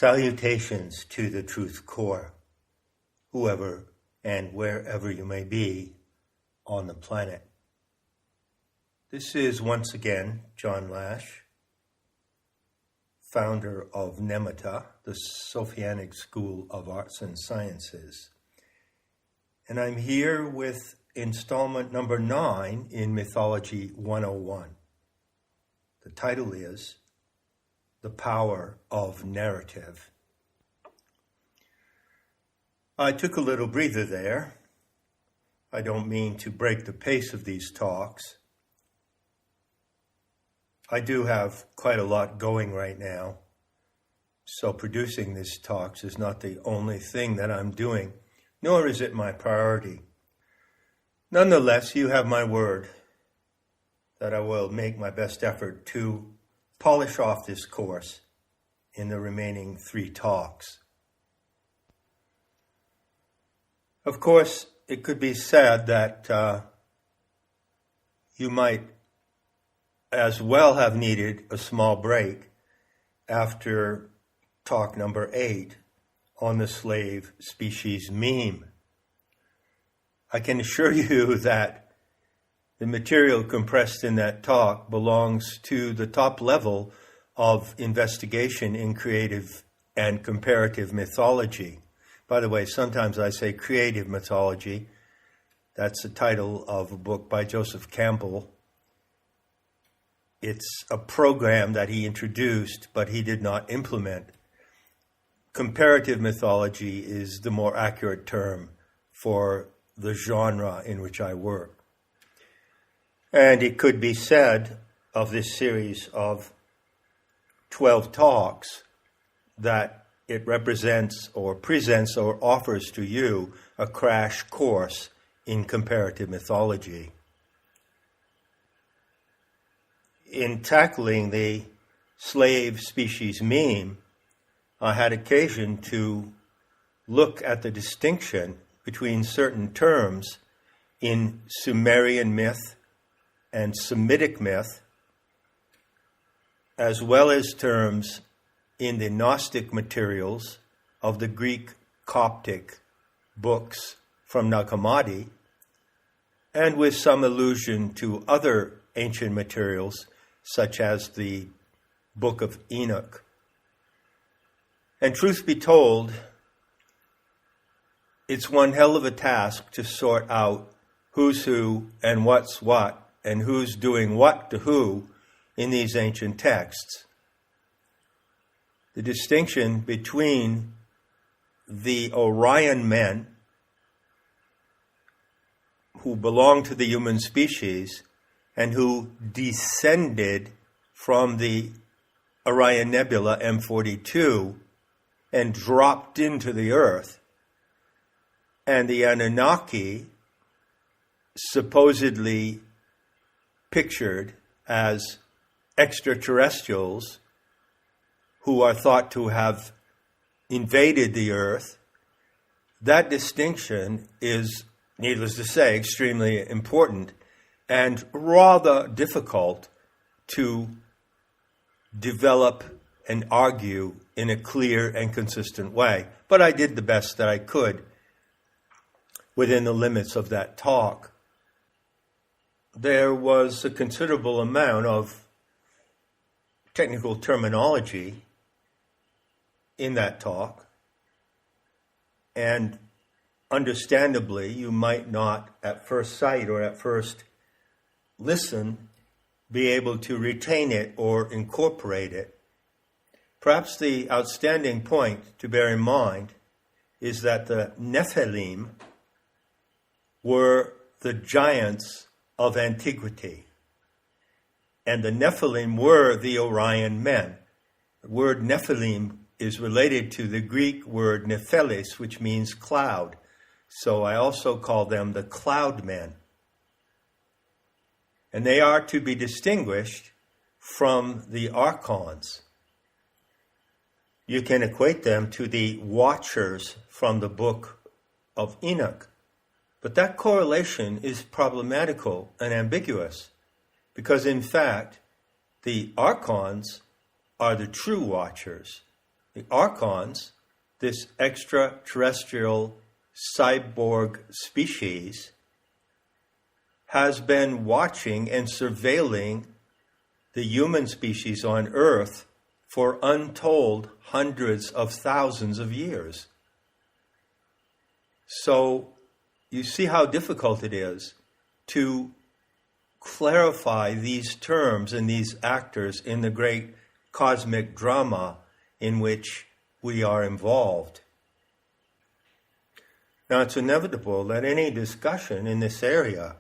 Salutations to the Truth Core, whoever and wherever you may be on the planet. This is once again John Lash, founder of Nemeta, the Sophianic School of Arts and Sciences. And I'm here with installment number 9 in Mythology 101. The title is The Power of Narrative. I took a little breather there. I don't mean to break the pace of these talks. I do have quite a lot going right now, so producing these talks is not the only thing that I'm doing, nor is it my priority. Nonetheless, you have my word that I will make my best effort to polish off this course in the remaining 3 talks. Of course, it could be said that you might as well have needed a small break after talk number 8 on the slave species meme. I can assure you that the material compressed in that talk belongs to the top level of investigation in creative and comparative mythology. By the way, sometimes I say creative mythology. That's the title of a book by Joseph Campbell. It's a program that he introduced, but he did not implement. Comparative mythology is the more accurate term for the genre in which I work. And it could be said of this series of 12 talks that it represents or presents or offers to you a crash course in comparative mythology. In tackling the slave species meme, I had occasion to look at the distinction between certain terms in Sumerian myth and Semitic myth, as well as terms in the Gnostic materials of the Greek Coptic books from Nag Hammadi, and with some allusion to other ancient materials, such as the Book of Enoch. And truth be told, it's one hell of a task to sort out who's who and what's what, and who's doing what to who in these ancient texts. The distinction between the Orion men, who belong to the human species and who descended from the Orion Nebula M42 and dropped into the earth, and the Anunnaki, supposedly pictured as extraterrestrials who are thought to have invaded the earth, that distinction is, needless to say, extremely important and rather difficult to develop and argue in a clear and consistent way. But I did the best that I could within the limits of that talk. There was a considerable amount of technical terminology in that talk, and understandably, you might not at first sight or at first listen be able to retain it or incorporate it. Perhaps the outstanding point to bear in mind is that the Nephilim were the giants of antiquity, and the Nephilim were the Orion men. The word Nephilim is related to the Greek word nephelis, which means cloud. So I also call them the cloud men. And they are to be distinguished from the archons. You can equate them to the watchers from the book of Enoch. But that correlation is problematical and ambiguous, because in fact, the archons are the true watchers, The Archons, this extraterrestrial cyborg species, has been watching and surveilling the human species on Earth for untold hundreds of thousands of years. So you see how difficult it is to clarify these terms and these actors in the great cosmic drama in which we are involved. Now, it's inevitable that any discussion in this area,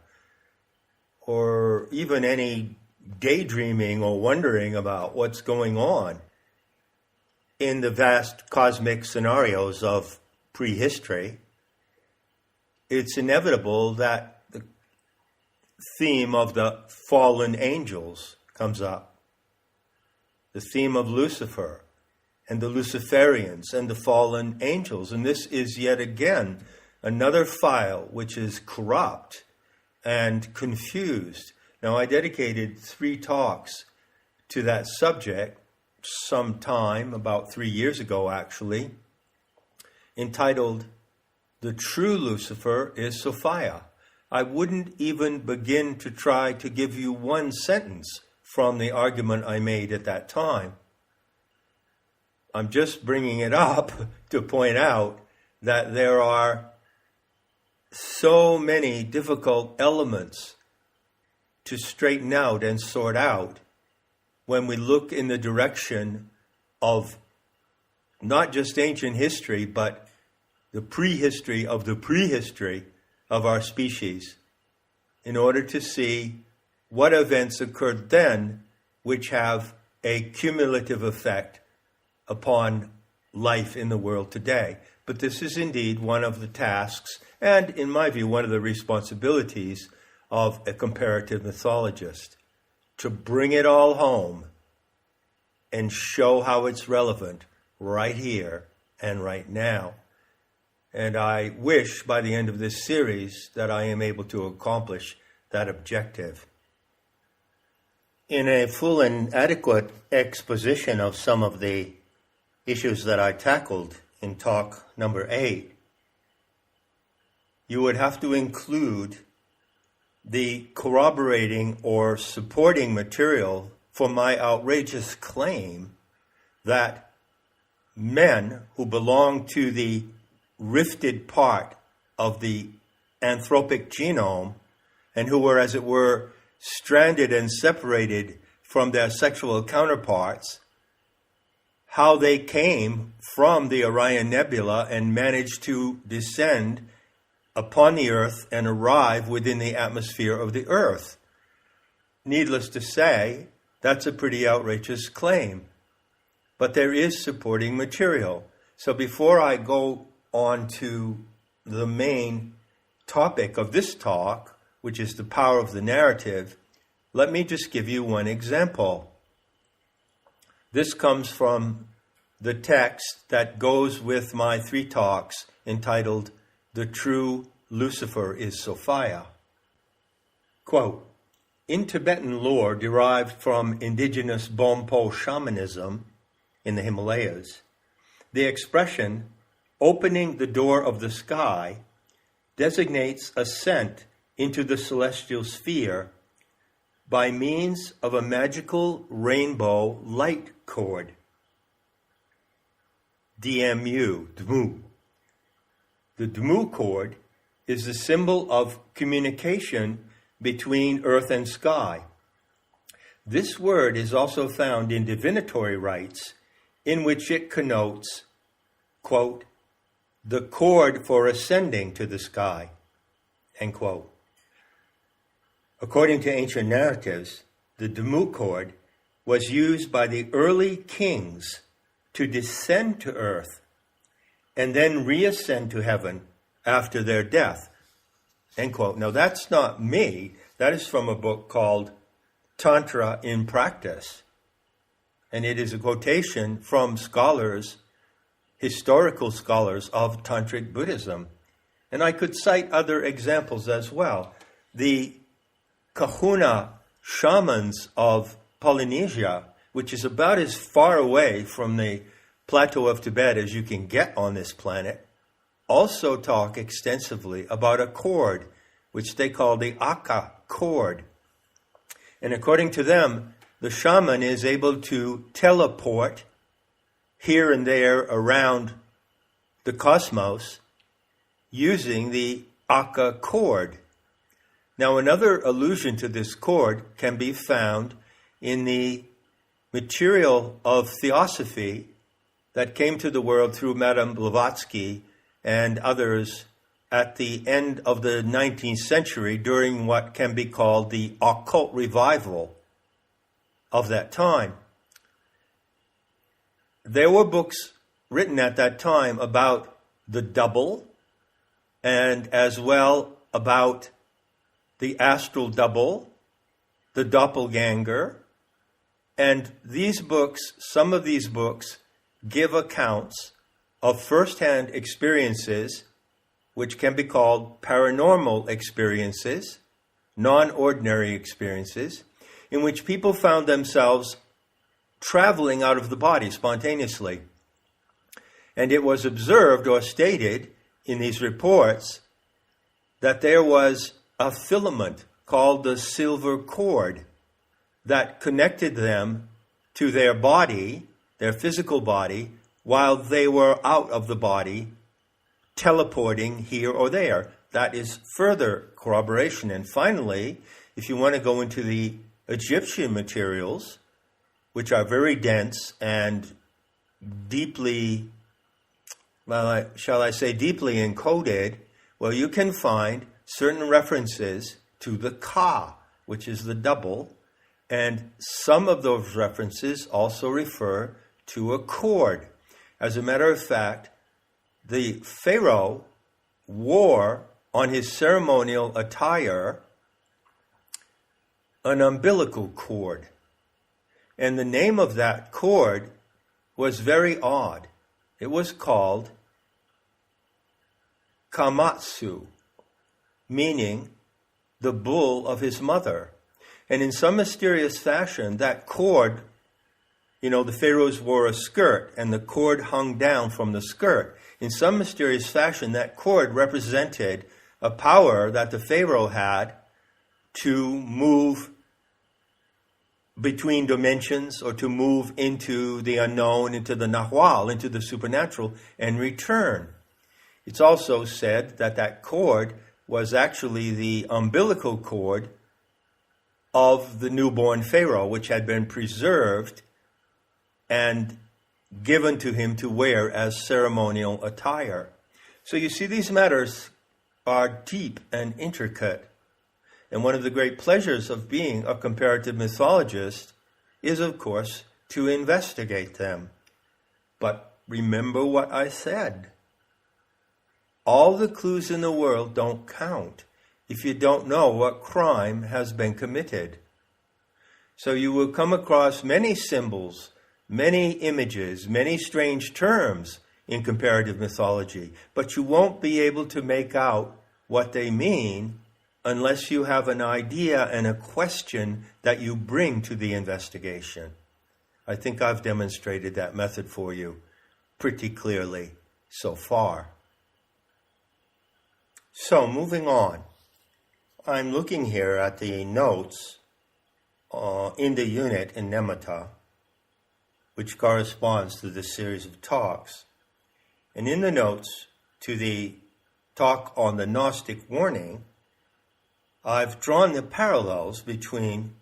or even any daydreaming or wondering about what's going on in the vast cosmic scenarios of prehistory, it's inevitable that the theme of the fallen angels comes up. The theme of Lucifer and the Luciferians and the fallen angels. And this is yet again another file which is corrupt and confused. Now, I dedicated 3 talks to that subject sometime, about 3 years ago actually, entitled "The True Lucifer is Sophia." I wouldn't even begin to try to give you one sentence from the argument I made at that time. I'm just bringing it up to point out that there are so many difficult elements to straighten out and sort out when we look in the direction of not just ancient history, but the prehistory of our species, in order to see what events occurred then which have a cumulative effect upon life in the world today. But this is indeed one of the tasks, and in my view, one of the responsibilities of a comparative mythologist, to bring it all home and show how it's relevant right here and right now. And I wish by the end of this series that I am able to accomplish that objective. In a full and adequate exposition of some of the issues that I tackled in talk number 8, you would have to include the corroborating or supporting material for my outrageous claim that men who belong to the rifted part of the anthropic genome and who were, as it were, stranded and separated from their sexual counterparts, how they came from the Orion Nebula and managed to descend upon the Earth and arrive within the atmosphere of the Earth. Needless to say, that's a pretty outrageous claim. But there is supporting material. So before I go on to the main topic of this talk, which is the power of the narrative, let me just give you one example. This comes from the text that goes with my 3 talks entitled "The True Lucifer is Sophia." Quote, "In Tibetan lore derived from indigenous Bompo shamanism in the Himalayas, the expression opening the door of the sky designates ascent into the celestial sphere by means of a magical rainbow light cord. Dmu. The Dmu cord is the symbol of communication between earth and sky. This word is also found in divinatory rites, in which it connotes, quote, the cord for ascending to the sky, end quote. According to ancient narratives, the Dmu cord was used by the early kings to descend to earth and then reascend to heaven after their death, end quote. Now, that's not me. That is from a book called Tantra in Practice. And it is a quotation from scholars, historical scholars of Tantric Buddhism. And I could cite other examples as well. The Kahuna shamans of Polynesia, which is about as far away from the plateau of Tibet as you can get on this planet, also talk extensively about a cord, which they call the Aka cord. And according to them, the shaman is able to teleport here and there around the cosmos using the Aka cord. Now, another allusion to this cord can be found in the material of theosophy that came to the world through Madame Blavatsky and others at the end of the 19th century during what can be called the occult revival of that time. There were books written at that time about the double and as well about the astral double, the doppelganger, and these books, some of these books, give accounts of first-hand experiences which can be called paranormal experiences, non-ordinary experiences, in which people found themselves traveling out of the body spontaneously. And it was observed or stated in these reports that there was a filament called the silver cord that connected them to their body, their physical body, while they were out of the body, teleporting here or there. That is further corroboration. And finally, if you want to go into the Egyptian materials, which are very dense and deeply, well, shall I say deeply encoded, well, you can find certain references to the Ka, which is the double, and some of those references also refer to a cord. As a matter of fact, the Pharaoh wore on his ceremonial attire an umbilical cord. And the name of that cord was very odd. It was called Kamatsu, meaning the bull of his mother. And in some mysterious fashion, that cord, the pharaohs wore a skirt, and the cord hung down from the skirt. In some mysterious fashion, that cord represented a power that the pharaoh had to move between dimensions or to move into the unknown, into the Nahwal, into the supernatural, and return. It's also said that that cord was actually the umbilical cord of the newborn pharaoh, which had been preserved and given to him to wear as ceremonial attire. So you see, these matters are deep and intricate. And one of the great pleasures of being a comparative mythologist is, of course, to investigate them. But remember what I said. All the clues in the world don't count if you don't know what crime has been committed. So you will come across many symbols, many images, many strange terms in comparative mythology, but you won't be able to make out what they mean unless you have an idea and a question that you bring to the investigation. I think I've demonstrated that method for you pretty clearly so far. So, moving on. I'm looking here at the notes in the unit in Nemeta, which corresponds to this series of talks. And in the notes to the talk on the Gnostic warning, I've drawn the parallels between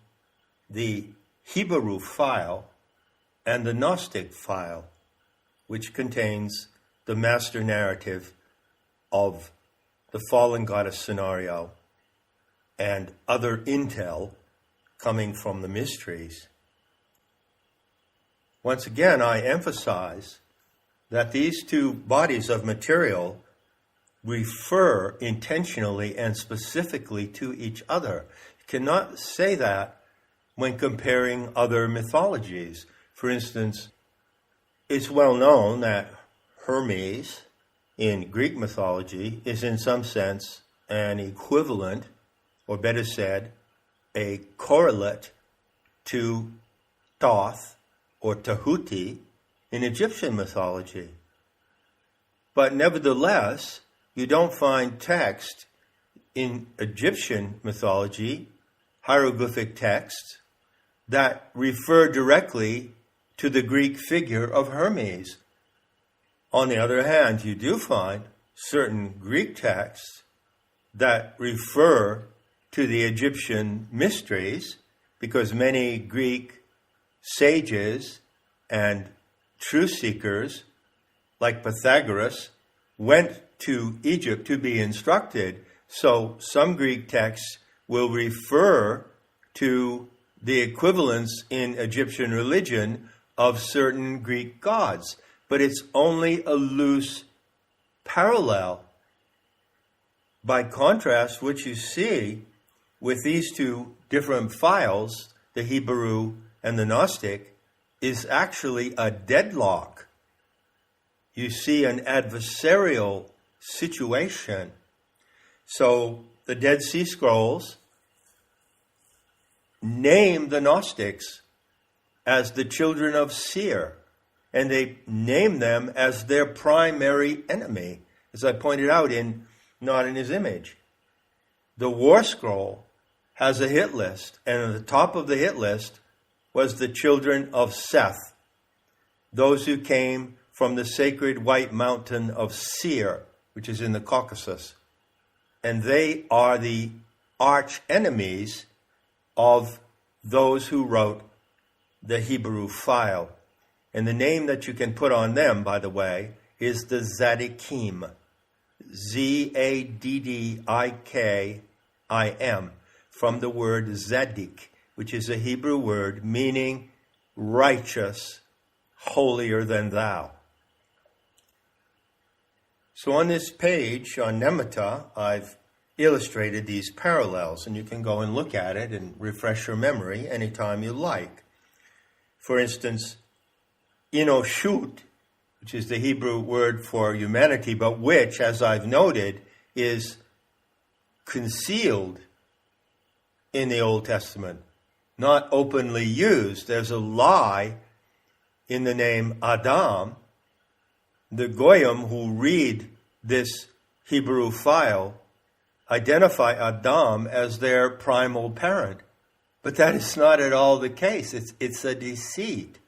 the Hebrew file and the Gnostic file, which contains the master narrative of the fallen goddess scenario and other intel coming from the mysteries. Once again, I emphasize that these two bodies of material refer intentionally and specifically to each other. You cannot say that when comparing other mythologies. For instance, it's well known that Hermes in Greek mythology is in some sense an equivalent, or better said, a correlate to Thoth or Tahuti in Egyptian mythology. But nevertheless, you don't find text in Egyptian mythology, hieroglyphic texts, that refer directly to the Greek figure of Hermes. On the other hand, you do find certain Greek texts that refer to the Egyptian mysteries, because many Greek sages and truth seekers, like Pythagoras, went to Egypt to be instructed. So some Greek texts will refer to the equivalence in Egyptian religion of certain Greek gods, but it's only a loose parallel. By contrast, what you see with these two different files, the Hebrew and the Gnostic, is actually a deadlock. You see an adversarial situation. So the Dead Sea Scrolls name the Gnostics as the children of Seir, and they name them as their primary enemy, as I pointed out in Not in His Image. The War Scroll has a hit list, and at the top of the hit list was the children of Seth, those who came from the sacred white mountain of Seir, which is in the Caucasus. And they are the arch enemies of those who wrote the Hebrew file. And the name that you can put on them, by the way, is the Zaddikim. Zaddikim, from the word Zaddik, which is a Hebrew word meaning righteous, holier than thou. So on this page, on Nemeta, I've illustrated these parallels, and you can go and look at it and refresh your memory anytime you like. For instance, Enoshut, which is the Hebrew word for humanity, but which, as I've noted, is concealed in the Old Testament, not openly used. There's a lie in the name Adam. The Goyim who read this Hebrew file identify Adam as their primal parent. But that is not at all the case. It's a deceit.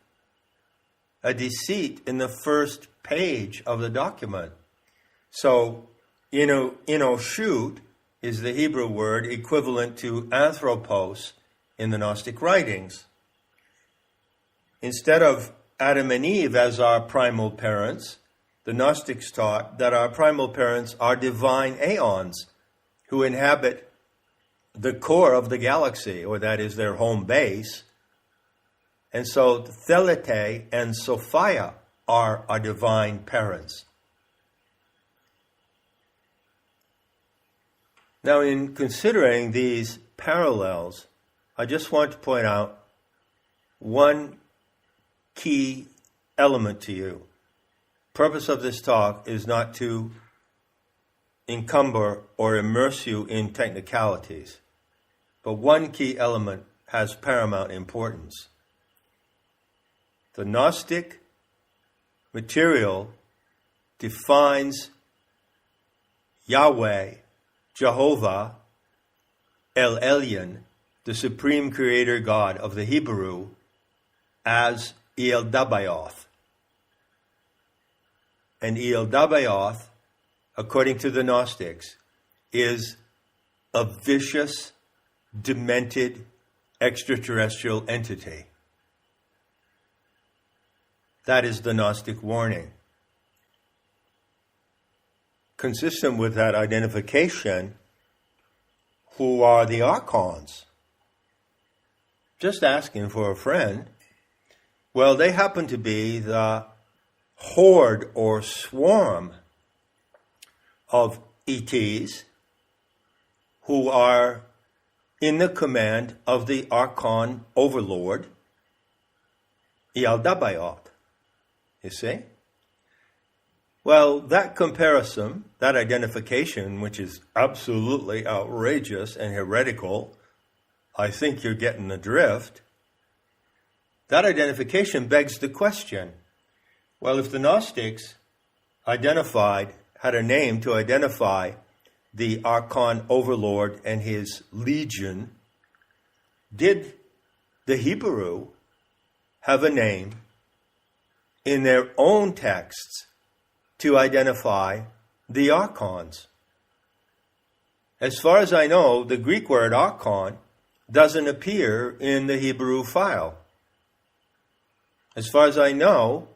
A deceit in the first page of the document. So, Enoshut is the Hebrew word equivalent to anthropos in the Gnostic writings. Instead of Adam and Eve as our primal parents, the Gnostics taught that our primal parents are divine aeons who inhabit the core of the galaxy, or that is their home base. And so Thelete and Sophia are our divine parents. Now, in considering these parallels, I just want to point out one key element to you. Purpose of this talk is not to encumber or immerse you in technicalities, but one key element has paramount importance. The Gnostic material defines Yahweh, Jehovah, El Elyon, the supreme creator God of the Hebrew, as El Dabaoth. And El Dabaoth, according to the Gnostics, is a vicious, demented, extraterrestrial entity. That is the Gnostic warning. Consistent with that identification, who are the archons? Just asking for a friend. Well, they happen to be the horde or swarm of ETs who are in the command of the archon overlord, Yaldabaoth. You see? Well, that comparison, that identification, which is absolutely outrageous and heretical, I think you're getting the drift. That identification begs the question, Well, if the Gnostics had a name to identify the Archon Overlord and his legion, did the Hebrew have a name in their own texts to identify the Archons? As far as I know, the Greek word Archon doesn't appear in the Hebrew file. As far as I know,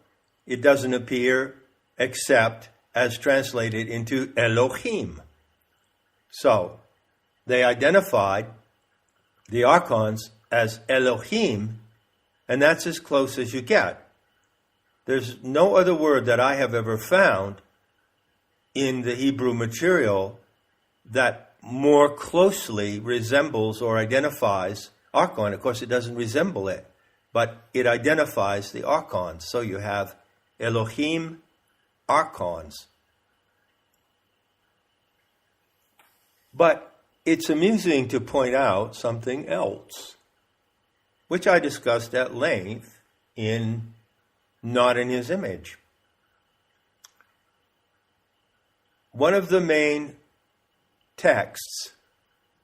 it doesn't appear except as translated into Elohim. So, they identified the Archons as Elohim, and that's as close as you get. There's no other word that I have ever found in the Hebrew material that more closely resembles or identifies Archon. Of course, it doesn't resemble it, but it identifies the Archons. So you have Elohim, Archons. But it's amusing to point out something else, which I discussed at length in Not in His Image. One of the main texts,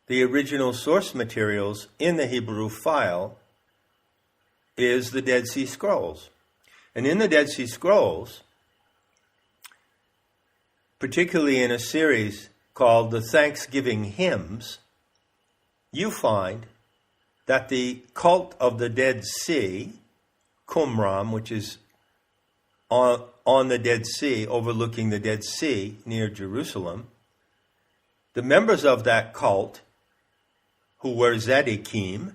the original source materials in the Hebrew file, is the Dead Sea Scrolls. And in the Dead Sea Scrolls, particularly in a series called the Thanksgiving Hymns, you find that the cult of the Dead Sea, Qumran, which is on the Dead Sea, overlooking the Dead Sea near Jerusalem, the members of that cult, who were Tzaddikim,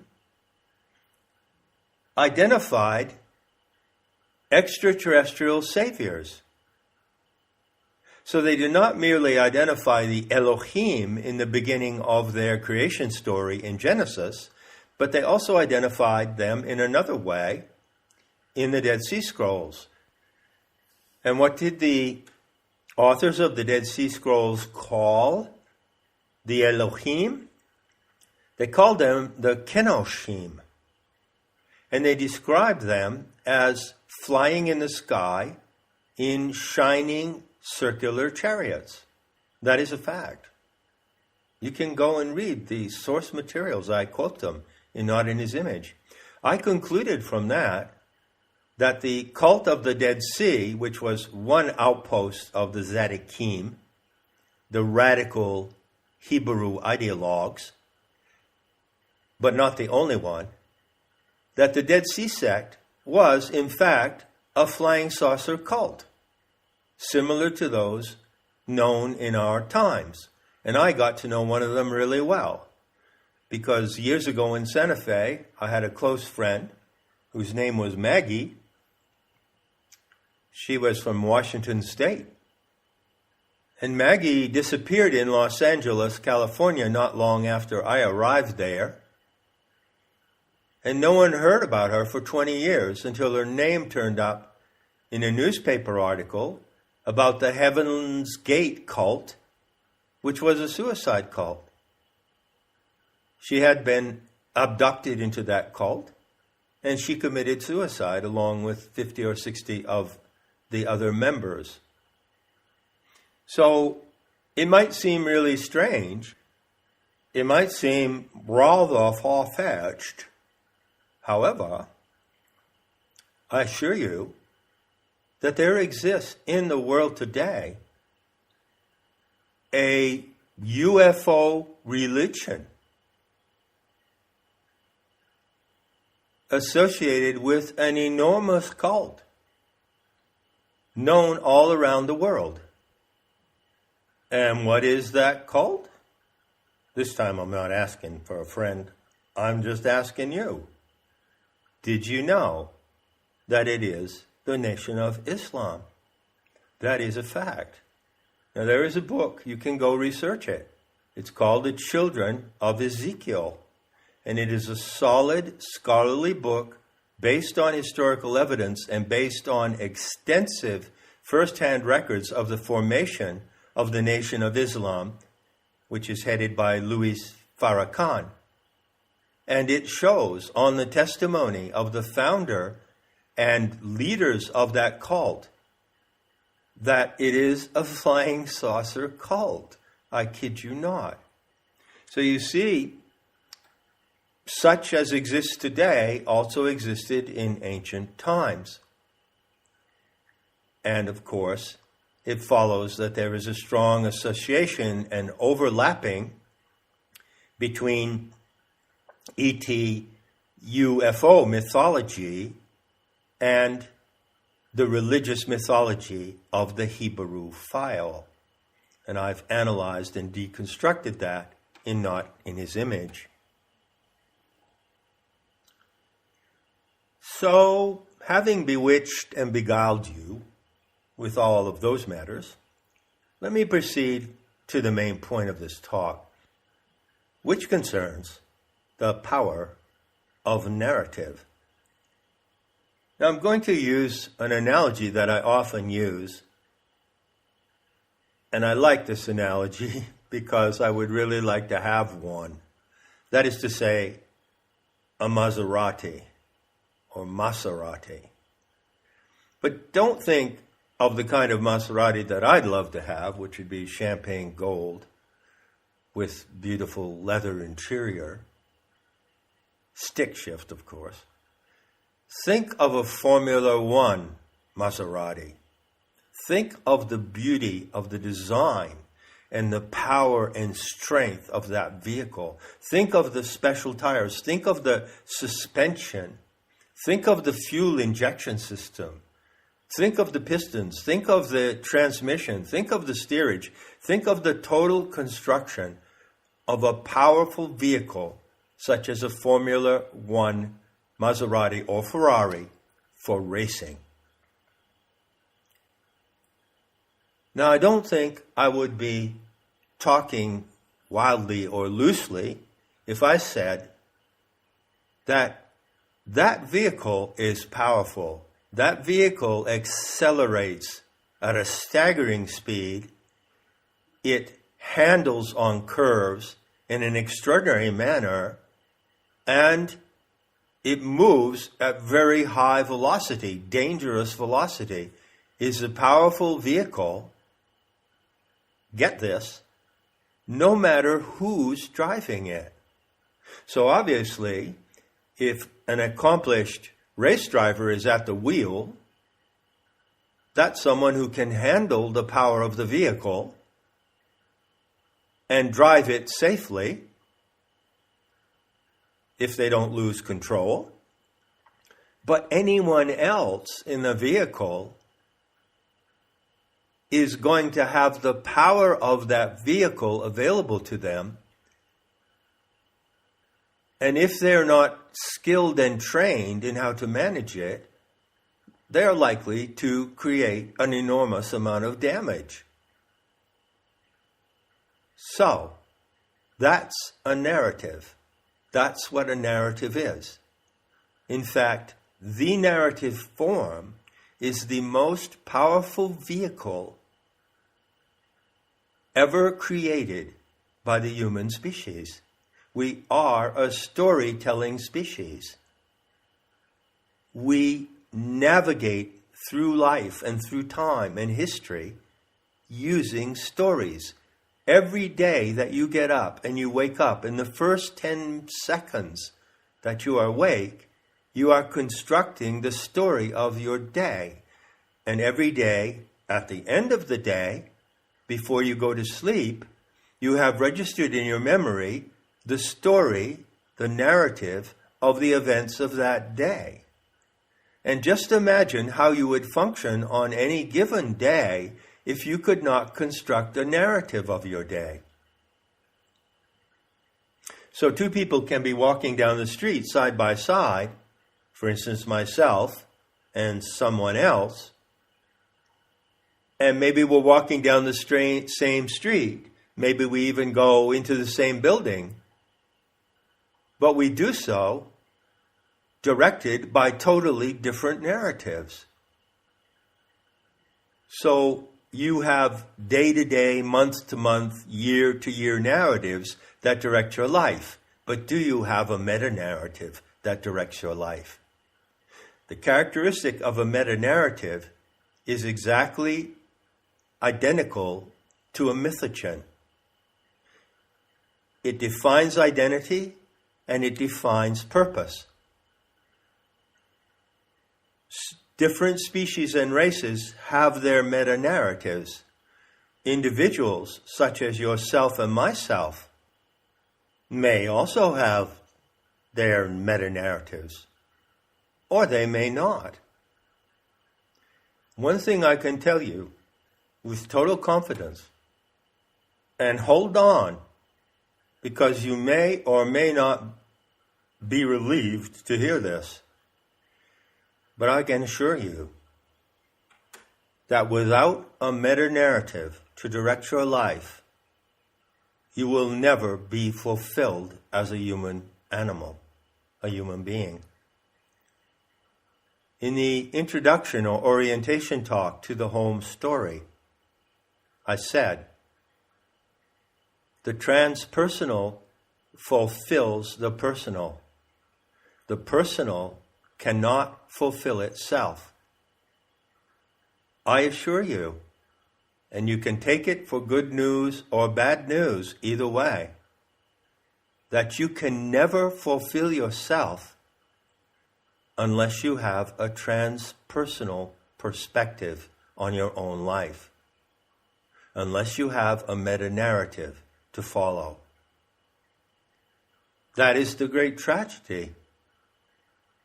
identified extraterrestrial saviors. So they did not merely identify the Elohim in the beginning of their creation story in Genesis, but they also identified them in another way in the Dead Sea Scrolls. And what did the authors of the Dead Sea Scrolls call the Elohim? They called them the Kenoshim. And they described them as flying in the sky in shining circular chariots. That is a fact. You can go and read the source materials. I quote them in Not in His Image. I concluded from that the cult of the Dead Sea, which was one outpost of the Tzaddikim, the radical Hebrew ideologues, but not the only one, that the Dead Sea sect was, in fact, a flying saucer cult, similar to those known in our times. And I got to know one of them really well, because years ago in Santa Fe, I had a close friend whose name was Maggie. She was from Washington State. And Maggie disappeared in Los Angeles, California, not long after I arrived there. And no one heard about her for 20 years until her name turned up in a newspaper article about the Heaven's Gate cult, which was a suicide cult. She had been abducted into that cult, and she committed suicide along with 50 or 60 of the other members. So it might seem really strange. It might seem rather far-fetched. However, I assure you that there exists in the world today a UFO religion associated with an enormous cult known all around the world. And what is that cult? This time I'm not asking for a friend. I'm just asking you. Did you know that it is the Nation of Islam? That is a fact. Now there is a book. You can go research it. It's called The Children of Ezekiel. And it is a solid scholarly book based on historical evidence and based on extensive first-hand records of the formation of the Nation of Islam, which is headed by Louis Farrakhan. And it shows on the testimony of the founder and leaders of that cult that it is a flying saucer cult. I kid you not. So you see, such as exists today also existed in ancient times. And of course, it follows that there is a strong association and overlapping between ET UFO mythology and the religious mythology of the Hebrew file. And I've analyzed and deconstructed that in Not in His Image. So, having bewitched and beguiled you with all of those matters, let me proceed to the main point of this talk, which concerns the power of narrative. Now, I'm going to use an analogy that I often use, and I like this analogy because I would really like to have one. That is to say, a Maserati or Maserati. But don't think of the kind of Maserati that I'd love to have, which would be champagne gold with beautiful leather interior. Stick shift, of course. Think of a Formula One Maserati. Think of the beauty of the design and the power and strength of that vehicle. Think of the special tires. Think of the suspension. Think of the fuel injection system. Think of the pistons. Think of the transmission. Think of the steerage. Think of the total construction of a powerful vehicle such as a Formula One Maserati or Ferrari for racing. Now, I don't think I would be talking wildly or loosely if I said that that vehicle is powerful. That vehicle accelerates at a staggering speed. It handles on curves in an extraordinary manner, and it moves at very high velocity, dangerous velocity. Is a powerful vehicle, get this, no matter who's driving it. So obviously, if an accomplished race driver is at the wheel, that's someone who can handle the power of the vehicle and drive it safely if they don't lose control. But anyone else in the vehicle is going to have the power of that vehicle available to them. And if they're not skilled and trained in how to manage it, they're likely to create an enormous amount of damage. So, that's a narrative. That's what a narrative is. In fact, the narrative form is the most powerful vehicle ever created by the human species. We are a storytelling species. We navigate through life and through time and history using stories. Every day that you get up and you wake up, in the first 10 seconds that you are awake, you are constructing the story of your day. And every day, at the end of the day, before you go to sleep, you have registered in your memory the story, the narrative of the events of that day. And just imagine how you would function on any given day if you could not construct a narrative of your day. So two people can be walking down the street side by side, for instance, myself and someone else, and maybe we're walking down the same street. Maybe we even go into the same building. But we do so directed by totally different narratives. So you have day-to-day, month-to-month, year-to-year narratives that direct your life. But do you have a meta-narrative that directs your life? The characteristic of a meta-narrative is exactly identical to a mythogen. It defines identity and it defines purpose. Different species and races have their meta-narratives. Individuals, such as yourself and myself, may also have their meta-narratives, or they may not. One thing I can tell you with total confidence, and hold on, because you may or may not be relieved to hear this, but I can assure you that without a meta-narrative to direct your life, you will never be fulfilled as a human animal, a human being. In the introduction or orientation talk to the home story, I said, the transpersonal fulfills the personal. The personal cannot fulfill itself. I assure you, and you can take it for good news or bad news, either way, that you can never fulfill yourself unless you have a transpersonal perspective on your own life, unless you have a meta-narrative to follow. That is the great tragedy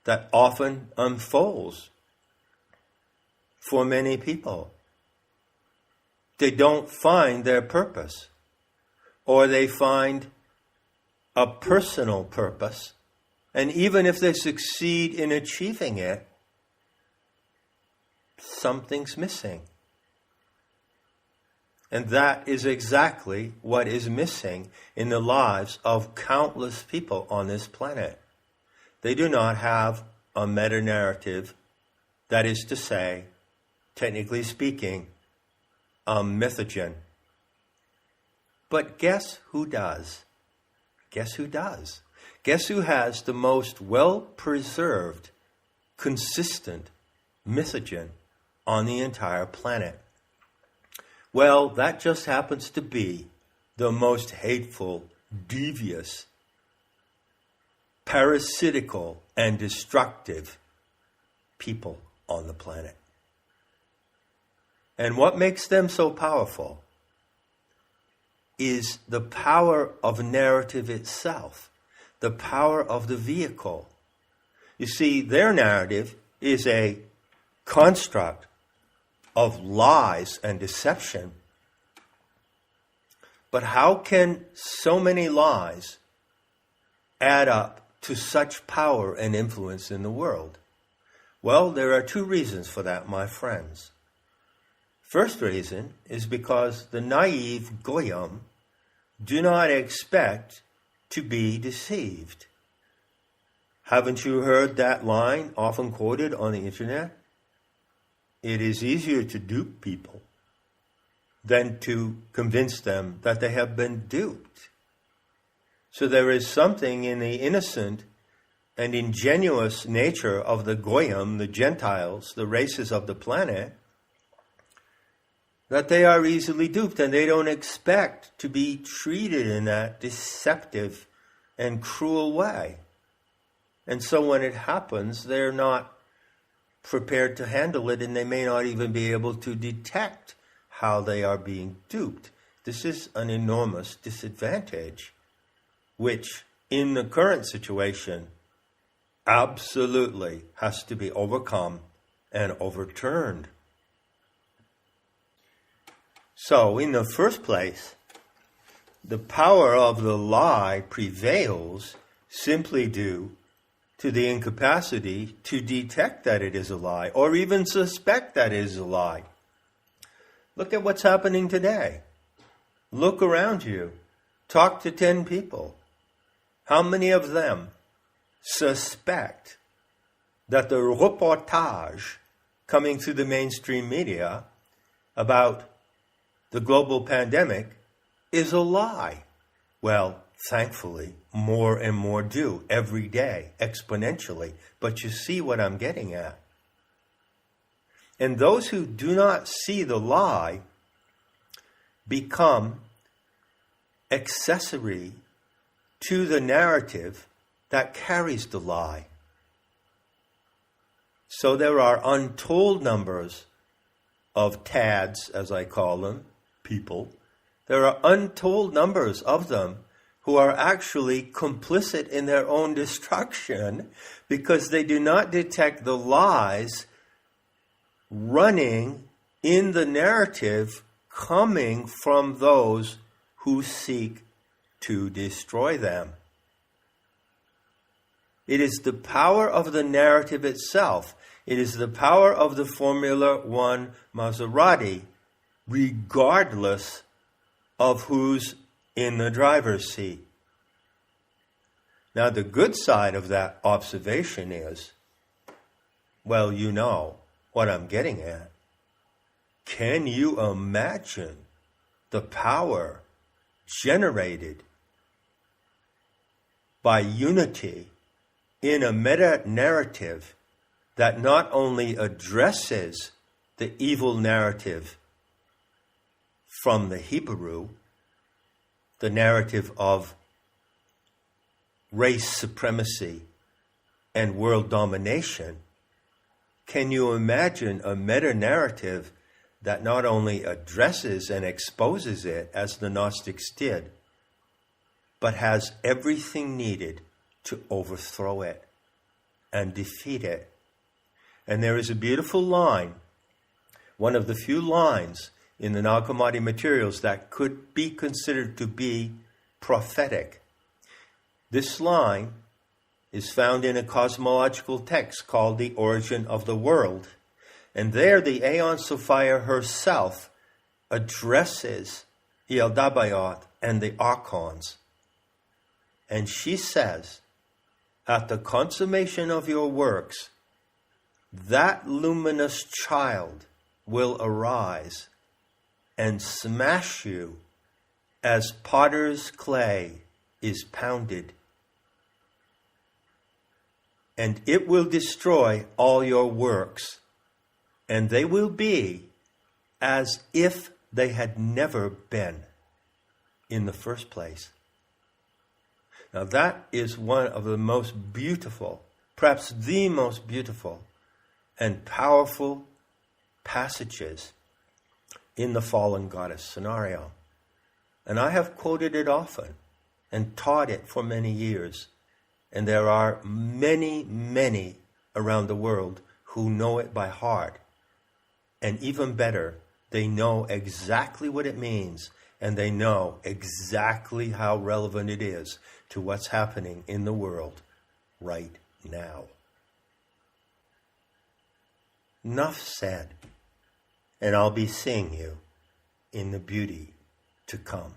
that often unfolds for many people. They don't find their purpose, or they find a personal purpose, and even if they succeed in achieving it, something's missing. And that is exactly what is missing in the lives of countless people on this planet. They do not have a meta-narrative, that is to say, technically speaking, a mythogen. But guess who does? Guess who does? Guess who has the most well-preserved, consistent mythogen on the entire planet? Well, that just happens to be the most hateful, devious, parasitical, and destructive people on the planet. And what makes them so powerful is the power of narrative itself, the power of the vehicle. You see, their narrative is a construct of lies and deception. But how can so many lies add up to such power and influence in the world? Well, there are two reasons for that, my friends. First reason is because the naive goyim do not expect to be deceived. Haven't you heard that line often quoted on the internet? It is easier to dupe people than to convince them that they have been duped. So there is something in the innocent and ingenuous nature of the goyim, the Gentiles, the races of the planet, that they are easily duped, and they don't expect to be treated in that deceptive and cruel way. And so when it happens, they're not prepared to handle it, and they may not even be able to detect how they are being duped. This is an enormous disadvantage, which in the current situation absolutely has to be overcome and overturned. So, in the first place, the power of the lie prevails simply due to the incapacity to detect that it is a lie, or even suspect that it is a lie. Look at what's happening today. Look around you. Talk to 10 people. How many of them suspect that the reportage coming through the mainstream media about the global pandemic is a lie? Well, thankfully, more and more do every day, exponentially. But you see what I'm getting at. And those who do not see the lie become accessory to the narrative that carries the lie. So there are untold numbers of tads, as I call them, people. There are untold numbers of them who are actually complicit in their own destruction because they do not detect the lies running in the narrative coming from those who seek to destroy them. It is the power of the narrative itself. It is the power of the Formula One Maserati, regardless of who's in the driver's seat. Now, the good side of that observation is, well, you know what I'm getting at. Can you imagine the power generated by unity in a meta-narrative that not only addresses the evil narrative from the Hebrew, the narrative of race supremacy and world domination? Can you imagine a meta-narrative that not only addresses and exposes it, as the Gnostics did, but has everything needed to overthrow it and defeat it? And there is a beautiful line, one of the few lines in the Nag Hammadi materials that could be considered to be prophetic. This line is found in a cosmological text called The Origin of the World. And there the Aeon Sophia herself addresses Yaldabaoth and the Archons. And she says, at the consummation of your works, that luminous child will arise and smash you as potter's clay is pounded. And it will destroy all your works, and they will be as if they had never been in the first place. Now that is one of the most beautiful, perhaps the most beautiful and powerful passages in the fallen goddess scenario. And I have quoted it often and taught it for many years. And there are many, many around the world who know it by heart. And even better, they know exactly what it means, and they know exactly how relevant it is to what's happening in the world right now. Enough said, and I'll be seeing you in the beauty to come.